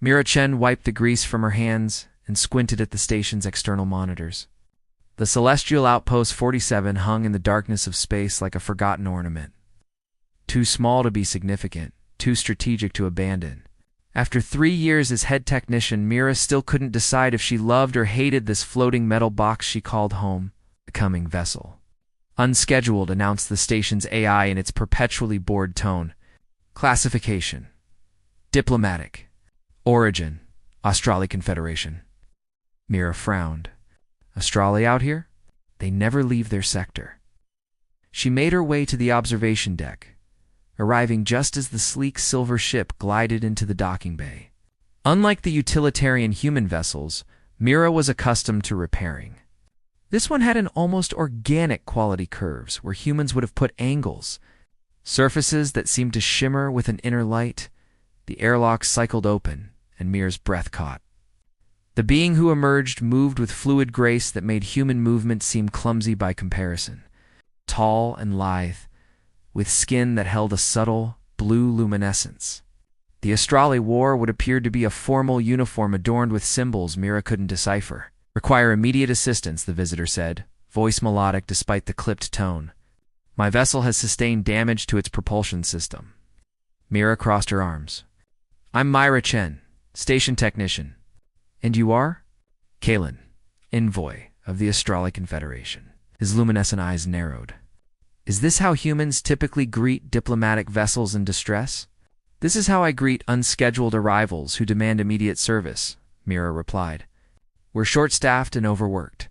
Mira Chen wiped the grease from her hands and squinted at the station's external monitors. The Celestial Outpost 47 hung in the darkness of space like a forgotten ornament. Too small to be significant, too strategic to abandon. After 3 years as head technician, Mira still couldn't decide if she loved or hated this floating metal box she called home, the coming vessel. Unscheduled, announced the station's AI in its perpetually bored tone. Classification: diplomatic. Origin: Australia Confederation. Mira frowned. Australia out here? They never leave their sector. She made her way to the observation deck, arriving just as the sleek silver ship glided into the docking bay. Unlike the utilitarian human vessels, Mira was accustomed to repairing. This one had an almost organic quality curves where humans would have put angles, surfaces that seemed to shimmer with an inner light. The airlock cycled open, and Mira's breath caught. The being who emerged moved with fluid grace that made human movement seem clumsy by comparison. Tall and lithe, with skin that held a subtle, blue luminescence. The Australi wore what appeared to be a formal uniform adorned with symbols Mira couldn't decipher. Require immediate assistance, the visitor said, voice melodic despite the clipped tone. My vessel has sustained damage to its propulsion system. Mira crossed her arms. I'm Myra Chen, station technician. And you are? Kalen, envoy of the Australian Confederation. His luminescent eyes narrowed. Is this how humans typically greet diplomatic vessels in distress? This is how I greet unscheduled arrivals who demand immediate service, Mira replied. We're short-staffed and overworked.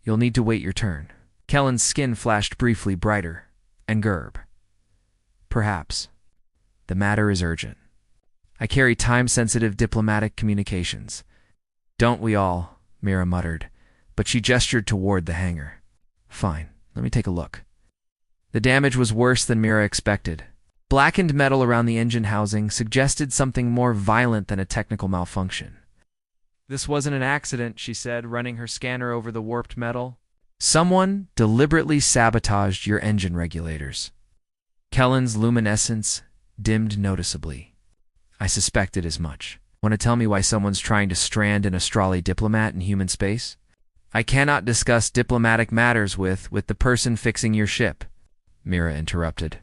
You'll need to wait your turn. Kellen's skin flashed briefly brighter, and Gerb. Perhaps. The matter is urgent. I carry time-sensitive diplomatic communications. Don't we all, Mira muttered, but she gestured toward the hangar. Fine, let me take a look. The damage was worse than Mira expected. Blackened metal around the engine housing suggested something more violent than a technical malfunction. This wasn't an accident, she said, running her scanner over the warped metal. Someone deliberately sabotaged your engine regulators. Kellen's luminescence dimmed noticeably. I suspected as much. Want to tell me why someone's trying to strand an Australi diplomat in human space? I cannot discuss diplomatic matters with the person fixing your ship, Mira interrupted.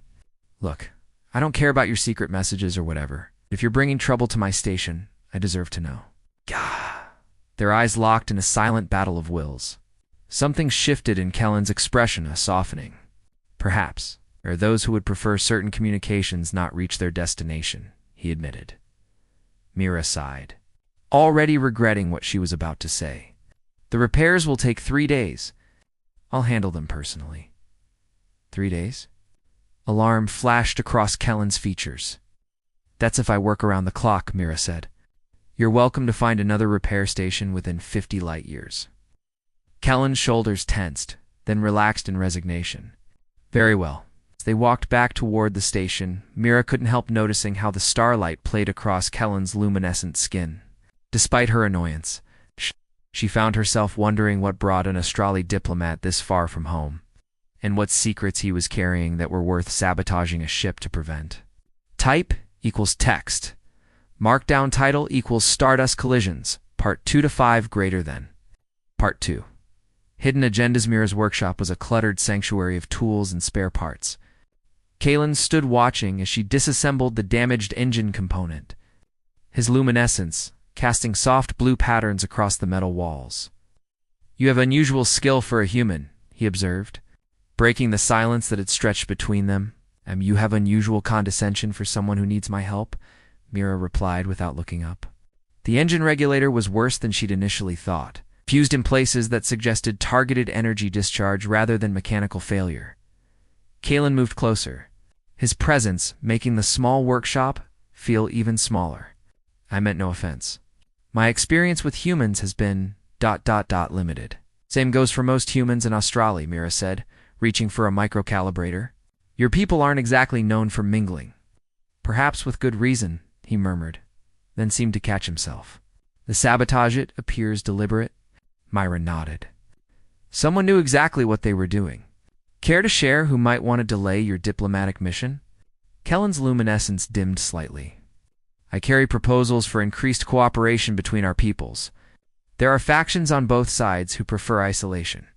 Look, I don't care about your secret messages or whatever. If you're bringing trouble to my station, I deserve to know. Gah! Their eyes locked in a silent battle of wills. Something shifted in Kellen's expression, a softening. Perhaps there are those who would prefer certain communications not reach their destination, he admitted. Mira sighed, already regretting what she was about to say. The repairs will take 3 days. I'll handle them personally. 3 days? Alarm flashed across Kellen's features. That's if I work around the clock, Mira said. You're welcome to find another repair station within 50 light years. Kellen's shoulders tensed, then relaxed in resignation. Very well. As they walked back toward the station, Mira couldn't help noticing how the starlight played across Kellen's luminescent skin. Despite her annoyance, she found herself wondering what brought an Australi diplomat this far from home, and what secrets he was carrying that were worth sabotaging a ship to prevent. Type equals text. Markdown title equals Stardust Collisions, Part 2 to 5 greater than. Part 2. Hidden Agendas. Mira's workshop was a cluttered sanctuary of tools and spare parts. Kalen stood watching as she disassembled the damaged engine component, his luminescence casting soft blue patterns across the metal walls. You have unusual skill for a human, he observed, breaking the silence that had stretched between them. You have unusual condescension for someone who needs my help, Mira replied without looking up. The engine regulator was worse than she'd initially thought, fused in places that suggested targeted energy discharge rather than mechanical failure. Kalen moved closer, his presence making the small workshop feel even smaller. I meant no offense. My experience with humans has been ... limited. Same goes for most humans in Australia, Mira said, reaching for a microcalibrator. Your people aren't exactly known for mingling. Perhaps with good reason, he murmured, then seemed to catch himself. The sabotage it appears deliberate. Myra nodded. Someone knew exactly what they were doing. Care to share who might want to delay your diplomatic mission? Kellen's luminescence dimmed slightly. I carry proposals for increased cooperation between our peoples. There are factions on both sides who prefer isolation."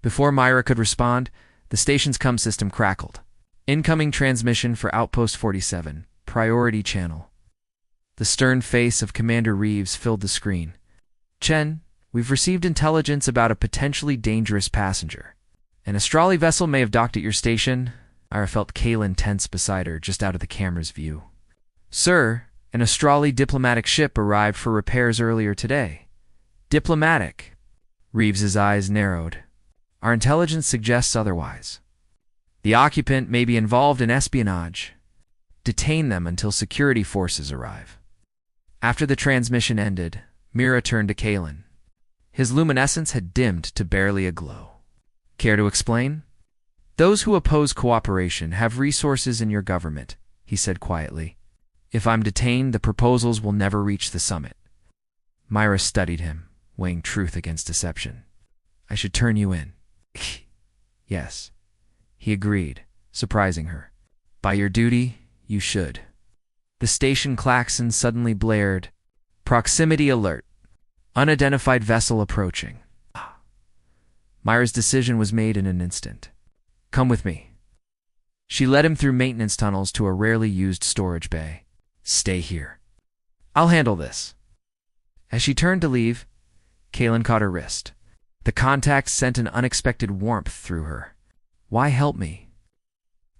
Before Myra could respond, the station's comm system crackled. "Incoming transmission for Outpost 47, priority channel." The stern face of Commander Reeves filled the screen. "Chen, we've received intelligence about a potentially dangerous passenger. An Astrali vessel may have docked at your station." Myra felt Kalen tense beside her, just out of the camera's view. "Sir, an Astrali diplomatic ship arrived for repairs earlier today." "Diplomatic?" Reeves's eyes narrowed. "Our intelligence suggests otherwise. The occupant may be involved in espionage. Detain them until security forces arrive." After the transmission ended, Mira turned to Kalen. His luminescence had dimmed to barely a glow. "Care to explain?" "Those who oppose cooperation have resources in your government," he said quietly. "If I'm detained, the proposals will never reach the summit." Myra studied him, weighing truth against deception. "I should turn you in." "Yes," he agreed, surprising her. "By your duty, you should." The station klaxon suddenly blared. "Proximity alert. Unidentified vessel approaching." Myra's decision was made in an instant. "Come with me." She led him through maintenance tunnels to a rarely used storage bay. "Stay here. I'll handle this." As she turned to leave, Kalen caught her wrist. The contact sent an unexpected warmth through her. "Why help me?"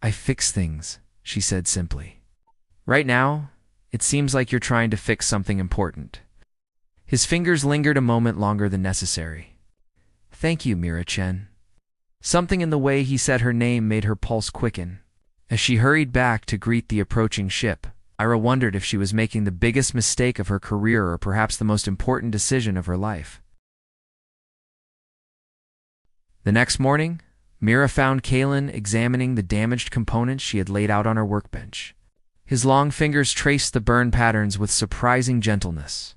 "I fix things," she said simply. "Right now, it seems like you're trying to fix something important." His fingers lingered a moment longer than necessary. "Thank you, Mira Chen." Something in the way he said her name made her pulse quicken. As she hurried back to greet the approaching ship, Ira wondered if she was making the biggest mistake of her career or perhaps the most important decision of her life. The next morning, Mira found Kalen examining the damaged components she had laid out on her workbench. His long fingers traced the burn patterns with surprising gentleness.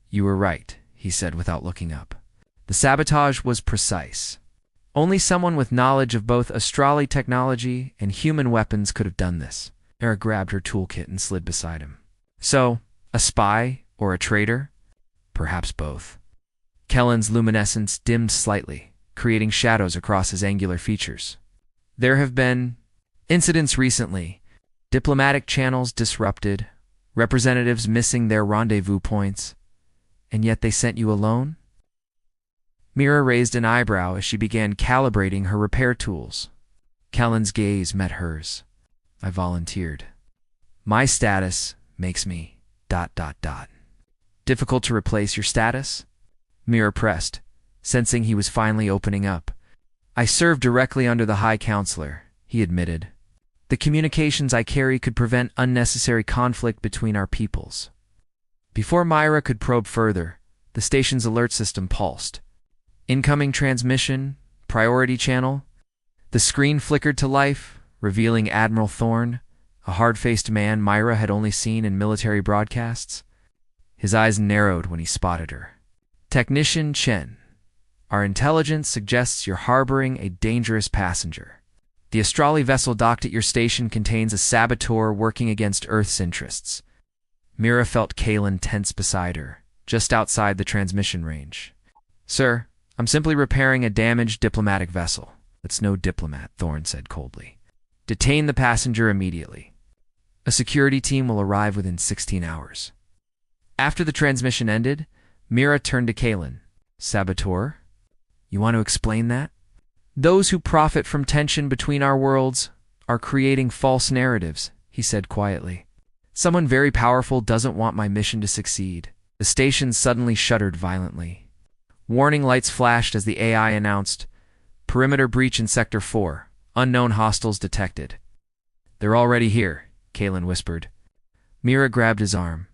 "You were right," he said without looking up. "The sabotage was precise. Only someone with knowledge of both Astrali technology and human weapons could have done this." Mira grabbed her toolkit and slid beside him. "So, a spy or a traitor?" "Perhaps both." Kellen's luminescence dimmed slightly, creating shadows across his angular features. "There have been incidents recently. Diplomatic channels disrupted, representatives missing their rendezvous points, and yet they sent you alone?" Mira raised an eyebrow as she began calibrating her repair tools. Kellen's gaze met hers. "I volunteered. My status makes me ... Difficult to replace your status?" Mira pressed, sensing he was finally opening up. "I served directly under the High Counselor," he admitted. "The communications I carry could prevent unnecessary conflict between our peoples." Before Myra could probe further, the station's alert system pulsed. "Incoming transmission, priority channel." The screen flickered to life, revealing Admiral Thorne, a hard-faced man Myra had only seen in military broadcasts. His eyes narrowed when he spotted her. "Technician Chen, our intelligence suggests you're harboring a dangerous passenger. The Astrali vessel docked at your station contains a saboteur working against Earth's interests." Mira felt Kalen tense beside her, just outside the transmission range. "Sir, I'm simply repairing a damaged diplomatic vessel." "That's no diplomat," Thorne said coldly. "Detain the passenger immediately. A security team will arrive within 16 hours." After the transmission ended, Mira turned to Kalen. "Saboteur? You want to explain that?" "Those who profit from tension between our worlds are creating false narratives," he said quietly. "Someone very powerful doesn't want my mission to succeed." The station suddenly shuddered violently. Warning lights flashed as the AI announced, "Perimeter breach in Sector 4. Unknown hostiles detected." "They're already here," Kalen whispered. Mira grabbed his arm.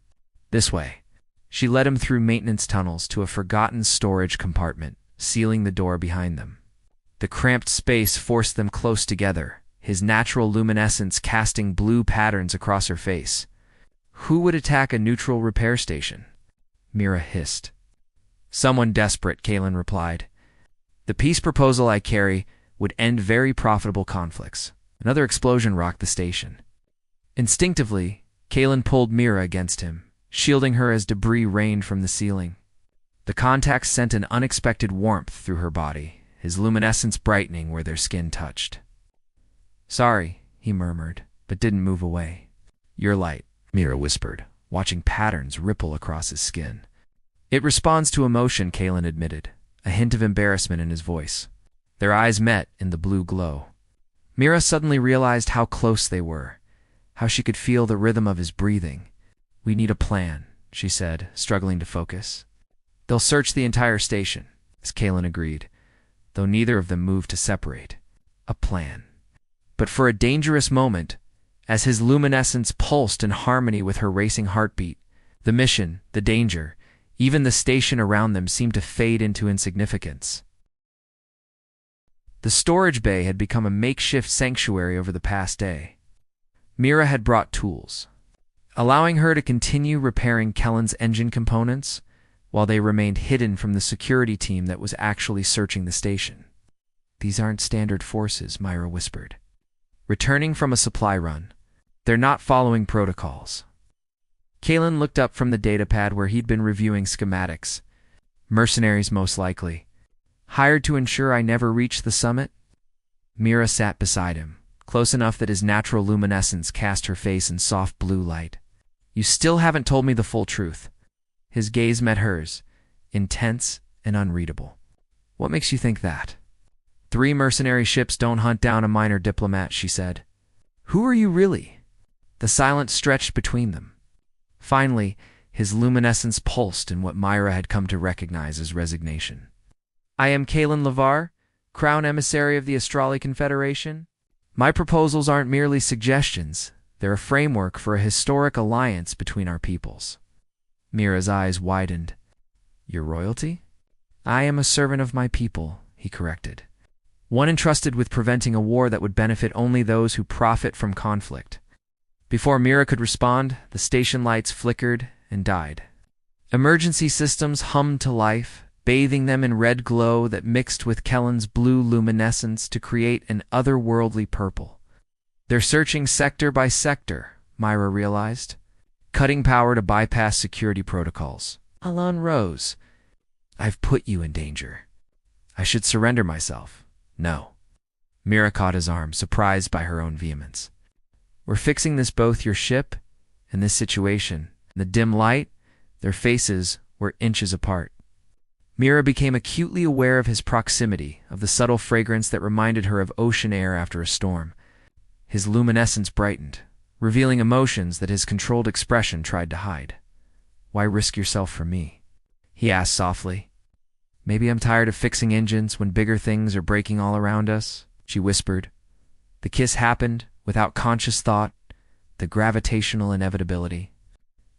"This way." She led him through maintenance tunnels to a forgotten storage compartment, sealing the door behind them. The cramped space forced them close together, his natural luminescence casting blue patterns across her face. "Who would attack a neutral repair station?" Mira hissed. "Someone desperate," Kalen replied. "The peace proposal I carry would end very profitable conflicts." Another explosion rocked the station. Instinctively, Kalen pulled Mira against him, shielding her as debris rained from the ceiling. The contact sent an unexpected warmth through her body, his luminescence brightening where their skin touched. "Sorry," he murmured, but didn't move away. "Your light," Mira whispered, watching patterns ripple across his skin. "It responds to emotion," Kalen admitted, a hint of embarrassment in his voice. Their eyes met in the blue glow. Mira suddenly realized how close they were, how she could feel the rhythm of his breathing. "We need a plan," she said, struggling to focus. "They'll search the entire station," as Kalen agreed, though neither of them moved to separate. A plan. But for a dangerous moment, as his luminescence pulsed in harmony with her racing heartbeat, the mission, the danger, even the station around them seemed to fade into insignificance. The storage bay had become a makeshift sanctuary over the past day. Mira had brought tools, allowing her to continue repairing Kellen's engine components while they remained hidden from the security team that was actually searching the station. "These aren't standard forces," Myra whispered. "Returning from a supply run. They're not following protocols." Kalen looked up from the datapad where he'd been reviewing schematics. "Mercenaries, most likely. Hired to ensure I never reach the summit?" Mira sat beside him, close enough that his natural luminescence cast her face in soft blue light. "You still haven't told me the full truth." His gaze met hers, intense and unreadable. "What makes you think that?" "3 mercenary ships don't hunt down a minor diplomat," she said. "Who are you really?" The silence stretched between them. Finally, his luminescence pulsed in what Myra had come to recognize as resignation. "I am Kalen Lavar, Crown Emissary of the Astrali Confederation. My proposals aren't merely suggestions. They're a framework for a historic alliance between our peoples." Mira's eyes widened. "Your royalty?" "I am a servant of my people," he corrected. "One entrusted with preventing a war that would benefit only those who profit from conflict." Before Mira could respond, the station lights flickered and died. Emergency systems hummed to life, bathing them in red glow that mixed with Kellen's blue luminescence to create an otherworldly purple. "They're searching sector by sector," Myra realized, cutting power to bypass security protocols. Alon rose. "I've put you in danger. I should surrender myself." "No." Mira caught his arm, surprised by her own vehemence. "We're fixing this, both your ship and this situation." In the dim light, their faces were inches apart. Mira became acutely aware of his proximity, of the subtle fragrance that reminded her of ocean air after a storm. His luminescence brightened, revealing emotions that his controlled expression tried to hide. "Why risk yourself for me?" he asked softly. "Maybe I'm tired of fixing engines when bigger things are breaking all around us," she whispered. The kiss happened, without conscious thought, the gravitational inevitability.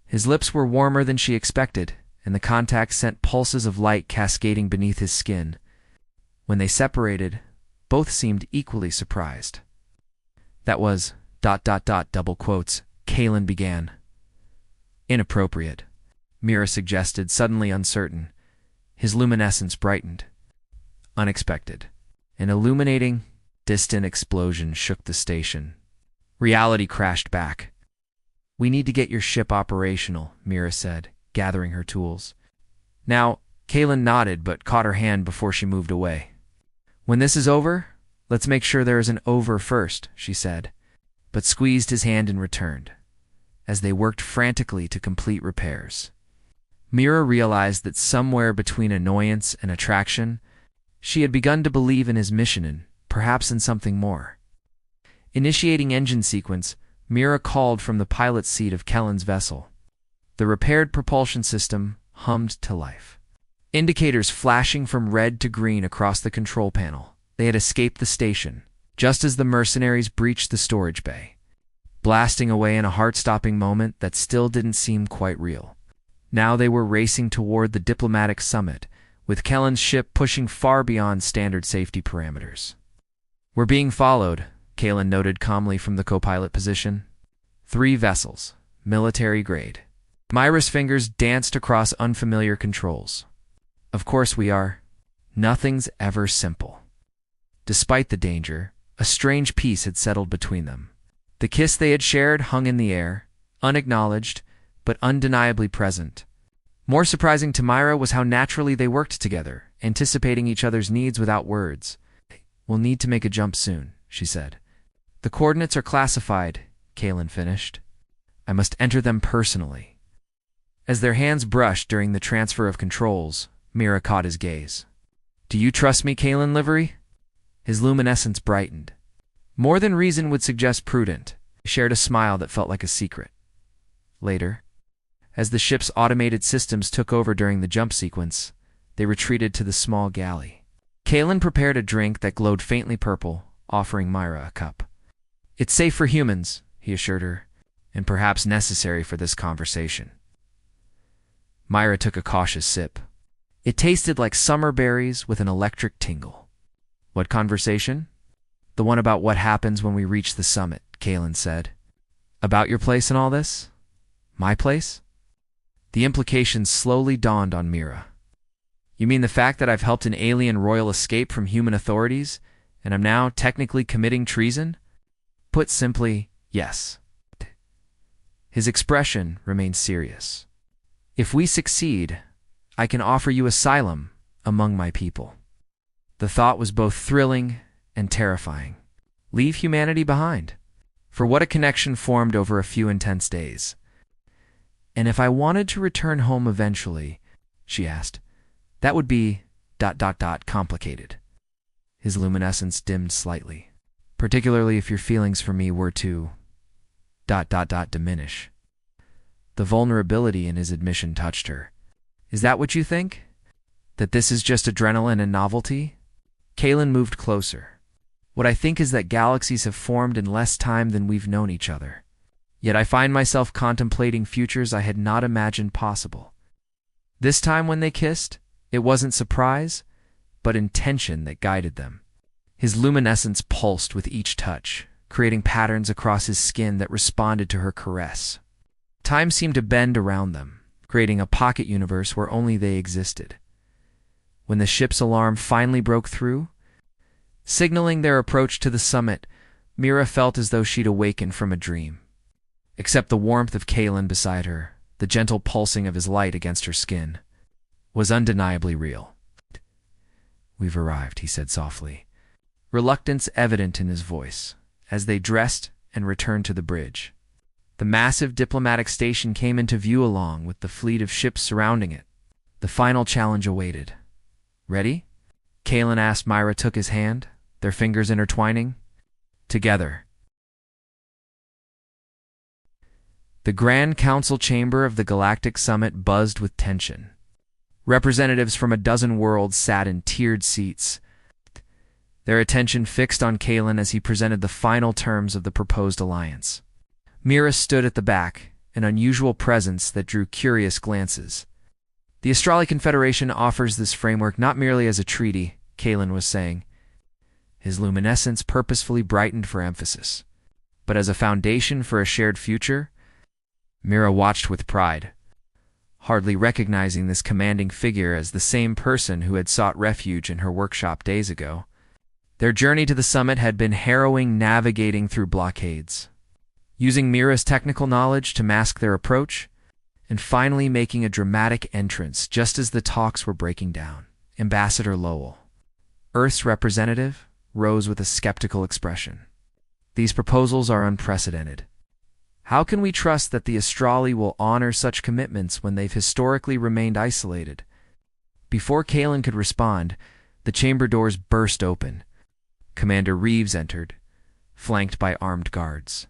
His lips were warmer than she expected, and the contact sent pulses of light cascading beneath his skin. When they separated, both seemed equally surprised. "That was ... double quotes, Kalen began. "Inappropriate," Mira suggested, suddenly uncertain. His luminescence brightened. "Unexpected." An illuminating, distant explosion shook the station. Reality crashed back. "We need to get your ship operational," Mira said, gathering her tools. "Now," Kalen nodded but caught her hand before she moved away. "When this is over, let's make sure there is an over first," she said, but squeezed his hand and returned, as they worked frantically to complete repairs. Mira realized that somewhere between annoyance and attraction, she had begun to believe in his mission and perhaps in something more. Initiating engine sequence, Mira called from the pilot's seat of Kellen's vessel. The repaired propulsion system hummed to life. Indicators flashing from red to green across the control panel. They had escaped the station, just as the mercenaries breached the storage bay, blasting away in a heart-stopping moment that still didn't seem quite real. Now they were racing toward the diplomatic summit, with Kellen's ship pushing far beyond standard safety parameters. "We're being followed," Kalen noted calmly from the co-pilot position. 3 vessels, military grade. Myra's fingers danced across unfamiliar controls. "Of course we are. Nothing's ever simple." Despite the danger, a strange peace had settled between them. The kiss they had shared hung in the air, unacknowledged, but undeniably present. More surprising to Myra was how naturally they worked together, anticipating each other's needs without words. "We'll need to make a jump soon," she said. "The coordinates are classified," Kalen finished. "I must enter them personally." As their hands brushed during the transfer of controls, Mira caught his gaze. "Do you trust me, Kalen Livery?" His luminescence brightened. More than reason would suggest prudent. He shared a smile that felt like a secret. Later, as the ship's automated systems took over during the jump sequence, they retreated to the small galley. Kalen prepared a drink that glowed faintly purple, offering Myra a cup. "It's safe for humans," he assured her, "and perhaps necessary for this conversation." Myra took a cautious sip. It tasted like summer berries with an electric tingle. "What conversation?" "The one about what happens when we reach the summit," Kalen said. "About your place in all this?" "My place?" The implications slowly dawned on Mira. "You mean the fact that I've helped an alien royal escape from human authorities, and I'm now technically committing treason?" "Put simply, yes." His expression remained serious. "If we succeed, I can offer you asylum among my people." The thought was both thrilling and terrifying. Leave humanity behind? For what a connection formed over a few intense days. "And if I wanted to return home eventually," she asked, "that would be ... complicated." His luminescence dimmed slightly. "Particularly if your feelings for me were to ... diminish." The vulnerability in his admission touched her. "Is that what you think? That this is just adrenaline and novelty?" Kalen moved closer. "What I think is that galaxies have formed in less time than we've known each other. Yet I find myself contemplating futures I had not imagined possible. This time when they kissed, it wasn't surprise, but intention that guided them." His luminescence pulsed with each touch, creating patterns across his skin that responded to her caress. Time seemed to bend around them, creating a pocket universe where only they existed. When the ship's alarm finally broke through, signaling their approach to the summit, Mira felt as though she'd awakened from a dream. Except the warmth of Kalen beside her, the gentle pulsing of his light against her skin, was undeniably real. "We've arrived," he said softly, reluctance evident in his voice, as they dressed and returned to the bridge. The massive diplomatic station came into view along with the fleet of ships surrounding it. The final challenge awaited. "Ready?" Kalen asked. Myra took his hand, their fingers intertwining. Together. The Grand Council chamber of the Galactic Summit buzzed with tension. Representatives from a dozen worlds sat in tiered seats, their attention fixed on Kalen as he presented the final terms of the proposed alliance. Mira stood at the back, an unusual presence that drew curious glances. "The Australi Confederation offers this framework not merely as a treaty," Kalen was saying. His luminescence purposefully brightened for emphasis. "But as a foundation for a shared future." Mira watched with pride, hardly recognizing this commanding figure as the same person who had sought refuge in her workshop days ago. Their journey to the summit had been harrowing, navigating through blockades, using Mira's technical knowledge to mask their approach, and finally making a dramatic entrance just as the talks were breaking down. Ambassador Lowell, Earth's representative, rose with a skeptical expression. "These proposals are unprecedented. How can we trust that the Australi will honor such commitments when they've historically remained isolated?" Before Kalen could respond, the chamber doors burst open. Commander Reeves entered, flanked by armed guards.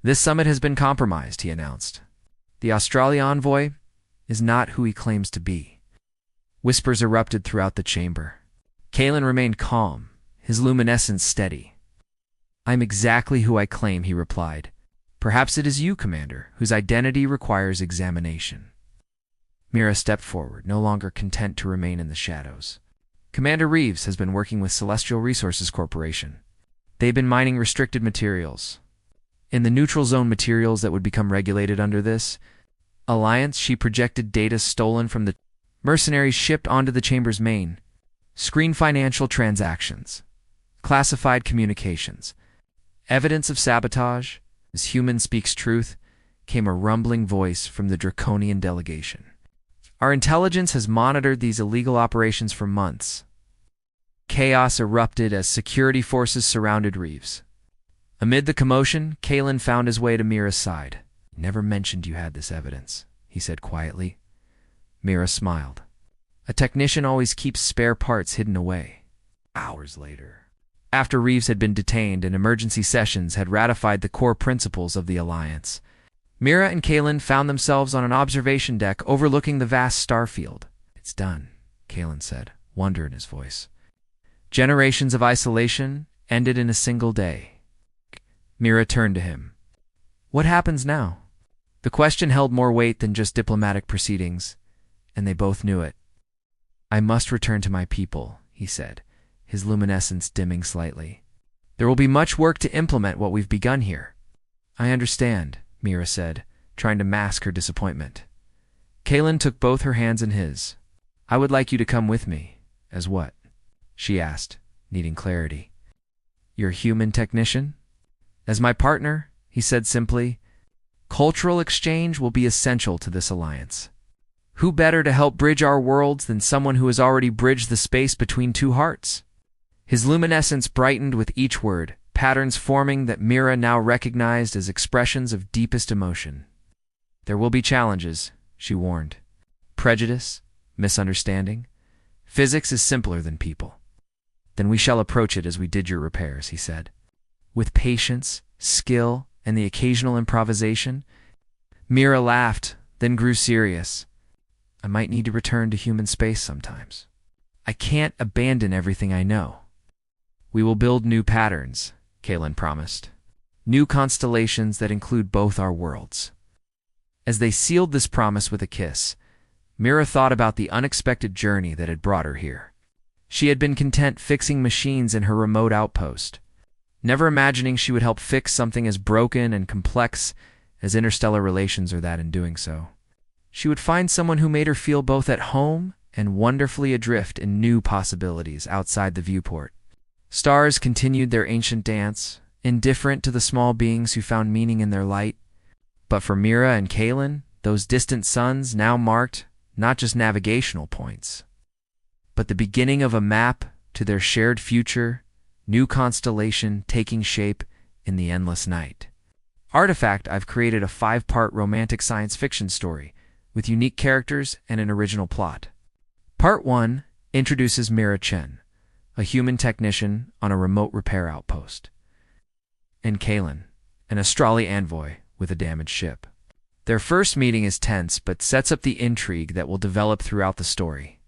"This summit has been compromised," he announced. "The Australia envoy is not who he claims to be." Whispers erupted throughout the chamber. Kalen remained calm, his luminescence steady. "I'm exactly who I claim," he replied. "Perhaps it is you, Commander, whose identity requires examination." Mira stepped forward, no longer content to remain in the shadows. "Commander Reeves has been working with Celestial Resources Corporation. They've been mining restricted materials. In the neutral zone materials that would become regulated under this alliance." She projected data stolen from the mercenaries shipped onto the chamber's main screen: financial transactions, classified communications, evidence of sabotage. As human speaks truth, came a rumbling voice from the draconian delegation. Our intelligence has monitored these illegal operations for months. Chaos erupted as security forces surrounded Reeves. Amid the commotion, Kalen found his way to Mira's side. "Never mentioned you had this evidence," he said quietly. Mira smiled. "A technician always keeps spare parts hidden away." Hours later, after Reeves had been detained and emergency sessions had ratified the core principles of the Alliance, Mira and Kalen found themselves on an observation deck overlooking the vast star field. "It's done," Kalen said, wonder in his voice. Generations of isolation ended in a single day. Mira turned to him. "What happens now?" The question held more weight than just diplomatic proceedings, and they both knew it. "I must return to my people," he said, his luminescence dimming slightly. "There will be much work to implement what we've begun here." "I understand," Mira said, trying to mask her disappointment. Kalen took both her hands in his. "I would like you to come with me." "As what?" she asked, needing clarity. "Your human technician?" "As my partner," he said simply. "Cultural exchange will be essential to this alliance. Who better to help bridge our worlds than someone who has already bridged the space between two hearts?" His luminescence brightened with each word, patterns forming that Mira now recognized as expressions of deepest emotion. "There will be challenges," she warned. "Prejudice, misunderstanding. Physics is simpler than people." "Then we shall approach it as we did your repairs," he said. "With patience, skill, and the occasional improvisation." Mira laughed, then grew serious. "I might need to return to human space sometimes. I can't abandon everything I know." "We will build new patterns," Kalen promised. "New constellations that include both our worlds." As they sealed this promise with a kiss, Mira thought about the unexpected journey that had brought her here. She had been content fixing machines in her remote outpost, never imagining she would help fix something as broken and complex as interstellar relations or that in doing so. She would find someone who made her feel both at home and wonderfully adrift in new possibilities outside the viewport. Stars continued their ancient dance, indifferent to the small beings who found meaning in their light. But for Mira and Kalen, those distant suns now marked not just navigational points, but the beginning of a map to their shared future, new constellation taking shape in the endless night. Artifact, I've created a 5-part romantic science fiction story with unique characters and an original plot. Part 1 introduces Mira Chen, a human technician on a remote repair outpost, and Kalen, an Astrali envoy with a damaged ship. Their first meeting is tense but sets up the intrigue that will develop throughout the story.